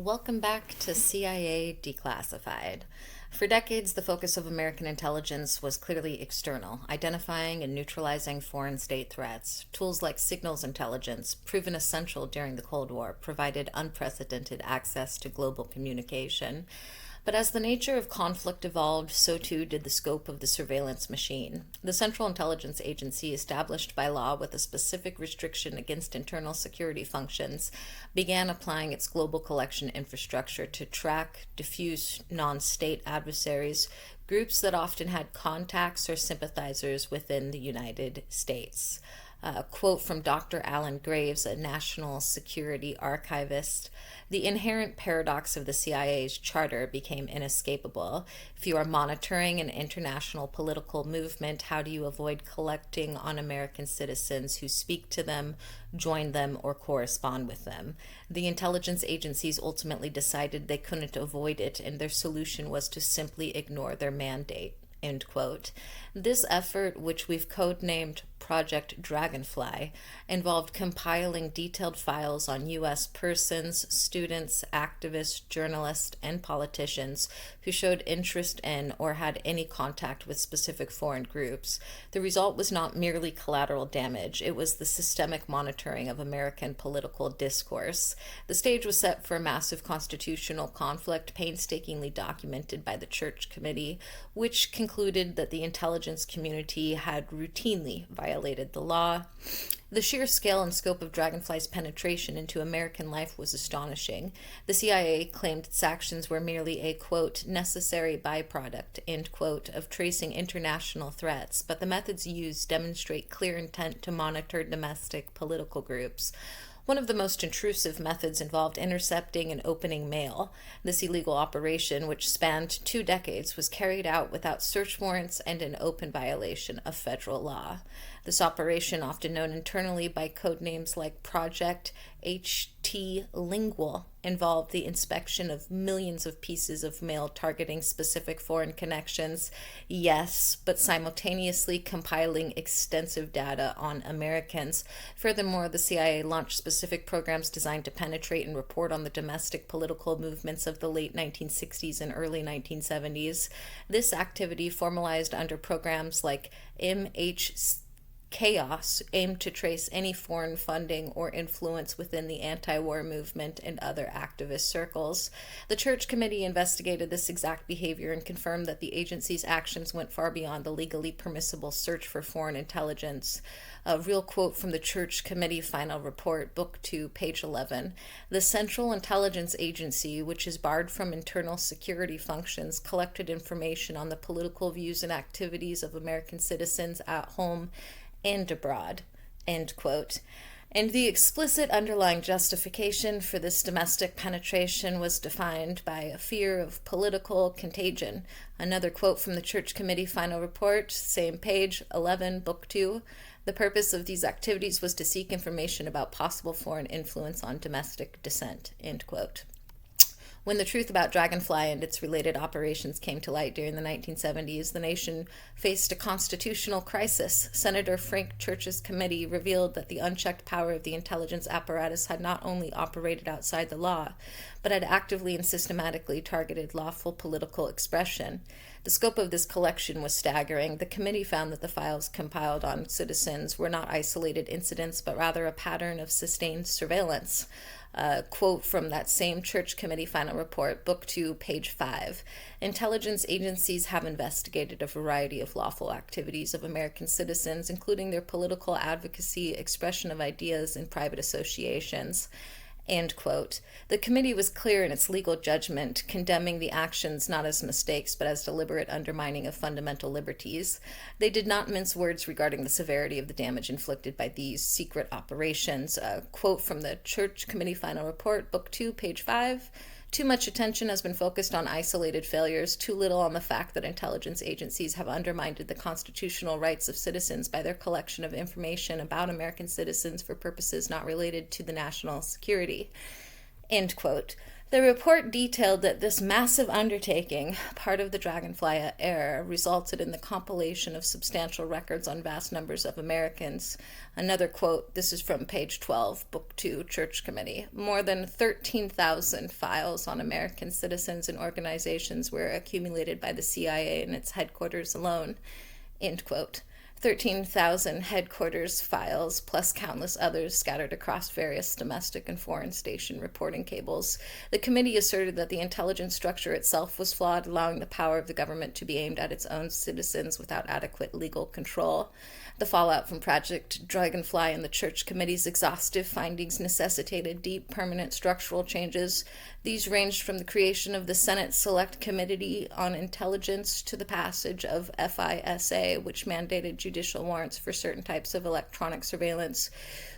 Welcome back to CIA Declassified. For decades, the focus of American intelligence was clearly external, identifying and neutralizing foreign state threats. Tools like signals intelligence, proven essential during the Cold War, provided unprecedented access to global communication. But as the nature of conflict evolved, so too did the scope of the surveillance machine. The Central Intelligence Agency, established by law with a specific restriction against internal security functions, began applying its global collection infrastructure to track, diffuse non-state adversaries, groups that often had contacts or sympathizers within the United States. A quote from Dr. Alan Graves, a national security archivist: "The inherent paradox of the CIA's charter became inescapable. If you are monitoring an international political movement, how do you avoid collecting on American citizens who speak to them, join them, or correspond with them? The intelligence agencies ultimately decided they couldn't avoid it, and their solution was to simply ignore their mandate." End quote. This effort, which we've codenamed Project Dragonfly, involved compiling detailed files on U.S. persons, students, activists, journalists, and politicians who showed interest in or had any contact with specific foreign groups. The result was not merely collateral damage, it was the systemic monitoring of American political discourse. The stage was set for a massive constitutional conflict, painstakingly documented by the Church Committee, which concluded that the intelligence community had routinely violated the law. The sheer scale and scope of Dragonfly's penetration into American life was astonishing. The CIA claimed its actions were merely a, quote, necessary byproduct, end quote, of tracing international threats, but the methods used demonstrate clear intent to monitor domestic political groups. One of the most intrusive methods involved intercepting and opening mail. This illegal operation, which spanned 2 decades, was carried out without search warrants and in open violation of federal law. This operation, often known internally by code names like Project HT Lingual, involved the inspection of millions of pieces of mail targeting specific foreign connections, yes, but simultaneously compiling extensive data on Americans. Furthermore, the CIA launched specific programs designed to penetrate and report on the domestic political movements of the late 1960s and early 1970s. This activity, formalized under programs like MH Chaos, aimed to trace any foreign funding or influence within the anti-war movement and other activist circles. The Church Committee investigated this exact behavior and confirmed that the agency's actions went far beyond the legally permissible search for foreign intelligence. A real quote from the Church Committee final report, Book 2, page 11. "The Central Intelligence Agency, which is barred from internal security functions, collected information on the political views and activities of American citizens at home and abroad," end quote. And the explicit underlying justification for this domestic penetration was defined by a fear of political contagion. Another quote from the Church Committee final report, same page, 11, Book 2. "The purpose of these activities was to seek information about possible foreign influence on domestic dissent," end quote. When the truth about Dragonfly and its related operations came to light during the 1970s, the nation faced a constitutional crisis. Senator Frank Church's committee revealed that the unchecked power of the intelligence apparatus had not only operated outside the law, but had actively and systematically targeted lawful political expression. The scope of this collection was staggering. The committee found that the files compiled on citizens were not isolated incidents, but rather a pattern of sustained surveillance. Quote from that same Church Committee final report, Book 2, page 5. "Intelligence agencies have investigated a variety of lawful activities of American citizens, including their political advocacy, expression of ideas, and private associations." End quote. The committee was clear in its legal judgment, condemning the actions not as mistakes but as deliberate undermining of fundamental liberties. They did not mince words regarding the severity of the damage inflicted by these secret operations. A quote from the Church Committee final report, Book 2, page 5. "Too much attention has been focused on isolated failures, too little on the fact that intelligence agencies have undermined the constitutional rights of citizens by their collection of information about American citizens for purposes not related to the national security." End quote. The report detailed that this massive undertaking, part of the Dragonfly era, resulted in the compilation of substantial records on vast numbers of Americans. Another quote, this is from page 12, Book 2, Church Committee. More than 13,000 files on American citizens and organizations were accumulated by the CIA in its headquarters alone, end quote. 13,000 headquarters files, plus countless others scattered across various domestic and foreign station reporting cables. The committee asserted that the intelligence structure itself was flawed, allowing the power of the government to be aimed at its own citizens without adequate legal control. The fallout from Project Dragonfly and the Church Committee's exhaustive findings necessitated deep, permanent structural changes. These ranged from the creation of the Senate Select Committee on Intelligence to the passage of FISA, which mandated judicial warrants for certain types of electronic surveillance.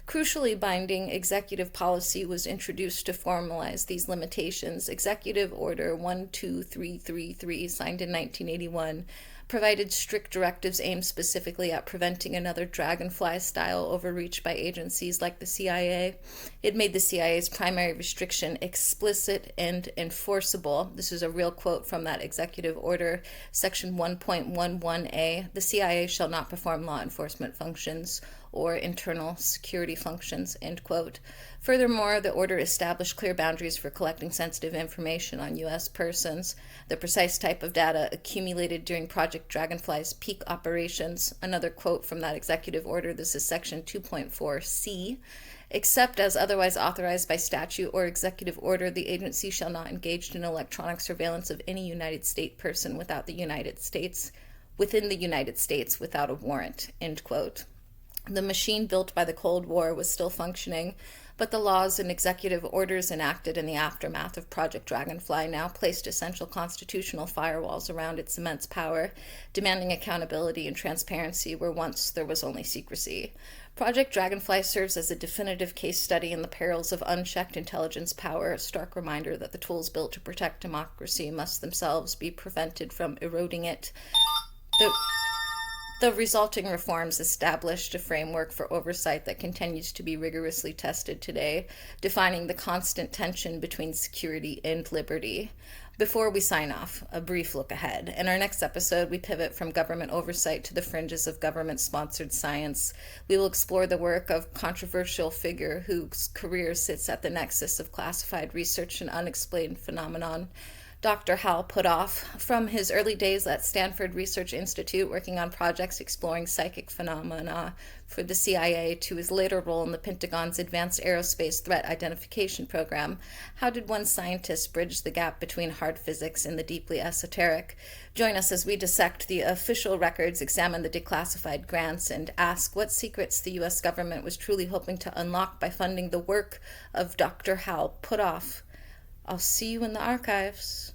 Crucially, binding executive policy was introduced to formalize these limitations. Executive Order 12333, signed in 1981, provided strict directives aimed specifically at preventing another Dragonfly-style overreach by agencies like the CIA. It made the CIA's primary restriction explicit and enforceable. This is a real quote from that executive order, Section 1.11a. The CIA shall not perform law enforcement functions or internal security functions, end quote. Furthermore, the order established clear boundaries for collecting sensitive information on U.S. persons, the precise type of data accumulated during Project Dragonfly's peak operations. Another quote from that executive order, this is Section 2.4c. Except as otherwise authorized by statute or executive order, the agency shall not engage in electronic surveillance of any United States person within the United States without a warrant, end quote. The machine built by the Cold War was still functioning, but the laws and executive orders enacted in the aftermath of Project Dragonfly now placed essential constitutional firewalls around its immense power, demanding accountability and transparency where once there was only secrecy. Project Dragonfly serves as a definitive case study in the perils of unchecked intelligence power, a stark reminder that the tools built to protect democracy must themselves be prevented from eroding it. The resulting reforms established a framework for oversight that continues to be rigorously tested today, defining the constant tension between security and liberty. Before we sign off, a brief look ahead. In our next episode, we pivot from government oversight to the fringes of government-sponsored science. We will explore the work of a controversial figure whose career sits at the nexus of classified research and unexplained phenomenon. Dr. Hal Puthoff, from his early days at Stanford Research Institute working on projects exploring psychic phenomena for the CIA to his later role in the Pentagon's Advanced Aerospace Threat Identification Program, how did one scientist bridge the gap between hard physics and the deeply esoteric? Join us as we dissect the official records, examine the declassified grants, and ask what secrets the U.S. government was truly hoping to unlock by funding the work of Dr. Hal Puthoff. I'll see you in the archives.